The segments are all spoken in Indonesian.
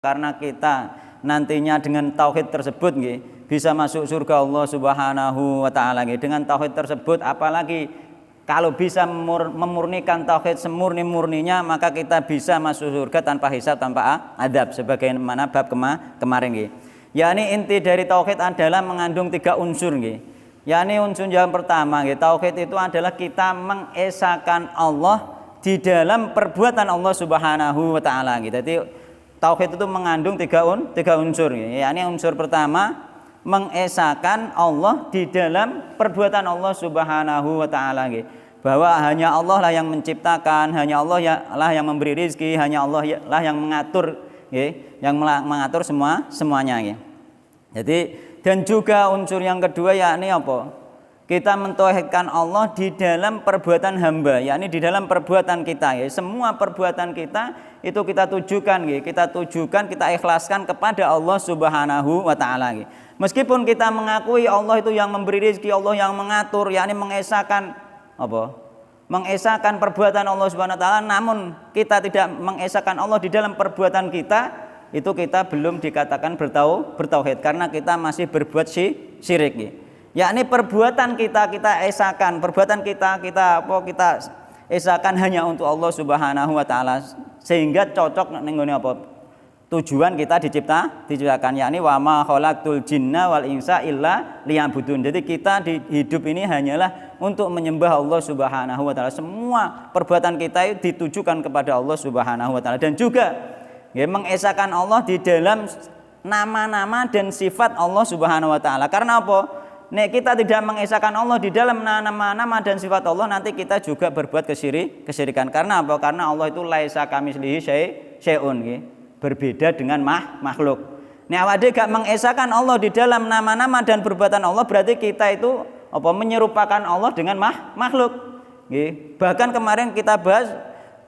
karena kita nantinya dengan tauhid tersebut nggih bisa masuk surga Allah Subhanahu wa taala nggih. Dengan tauhid tersebut apalagi kalau bisa memurnikan tauhid semurni-murninya maka kita bisa masuk surga tanpa hisab tanpa adab sebagaimana bab kemarin nggih. Yakni inti dari tauhid adalah mengandung 3 unsur nggih. Yakni unsur yang pertama nggih, tauhid itu adalah kita mengesahkan Allah di dalam perbuatan Allah Subhanahu wa taala gitu. Jadi tauhid itu mengandung 3 unsur. Yakni unsur pertama mengesahkan Allah di dalam perbuatan Allah Subhanahu wa taala gitu. Bahwa hanya Allah lah yang menciptakan, hanya Allah lah yang memberi rezeki, hanya Allah lah yang mengatur gitu, yang mengatur semuanya gitu. Jadi dan juga unsur yang kedua yakni apa? Kita mentauhidkan Allah di dalam perbuatan hamba, yakni di dalam perbuatan kita ya. Semua perbuatan kita itu kita tujukan ya. Kita ikhlaskan kepada Allah Subhanahu wa taala ya. Meskipun kita mengakui Allah itu yang memberi rezeki, Allah yang mengatur, yakni mengesahkan apa? Mengesahkan perbuatan Allah Subhanahu wa taala, namun kita tidak mengesahkan Allah di dalam perbuatan kita, itu kita belum dikatakan bertauhid karena kita masih berbuat syirik ya. Yakni perbuatan kita esahkan, perbuatan kita esahkan hanya untuk Allah Subhanahu wa taala sehingga cocok nenggone apa? Tujuan kita diciptakan yakni wa ma khalaqtul jinna wal insa illa liya'budun. Jadi kita di hidup ini hanyalah untuk menyembah Allah Subhanahu wa taala. Semua perbuatan kita itu ditujukan kepada Allah Subhanahu wa taala dan juga ya, mengesahkan Allah di dalam nama-nama dan sifat Allah Subhanahu wa taala. Karena apa? Nek kita tidak mengesahkan Allah di dalam nama-nama dan sifat Allah, nanti kita juga berbuat kesyirikan. Karena apa? Karena Allah itu laisa kamitslihi syai'un nggih. Berbeda dengan makhluk. Nek awake gak mengesahkan Allah di dalam nama-nama dan perbuatan Allah, berarti kita itu apa? Menyerupakan Allah dengan makhluk. Nggih. Bahkan kemarin kita bahas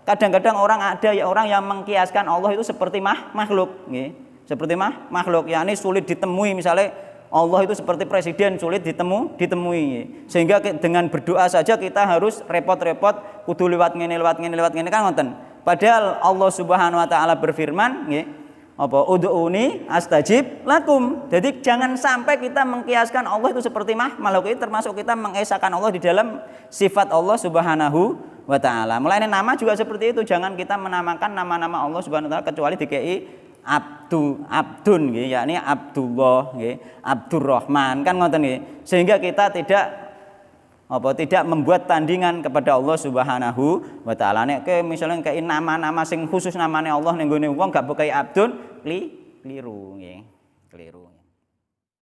kadang-kadang orang yang mengkiaskan Allah itu seperti makhluk nggih. Seperti makhluk, yakni sulit ditemui misalnya Allah itu seperti presiden sulit ditemui. Sehingga dengan berdoa saja kita harus repot-repot kudu lewat ngene kan ngoten. Padahal Allah Subhanahu wa taala berfirman nggih, apa ud'uni astajib lakum. Jadi jangan sampai kita mengkiaskan Allah itu seperti makhluk. Itu termasuk kita mengesahkan Allah di dalam sifat Allah Subhanahu wa taala. Mulai nama juga seperti itu, jangan kita menamakan nama-nama Allah Subhanahu wa taala kecuali dikei abdun nggih, yakni Abdullah nggih, Abdurrahman kan ngoten nggih. Sehingga kita tidak membuat tandingan kepada Allah Subhanahu wa taala. Nek misalnya kei nama-nama sing khusus namanya Allah ning gone wong gak bekai abdun keliru nggih. Keliru.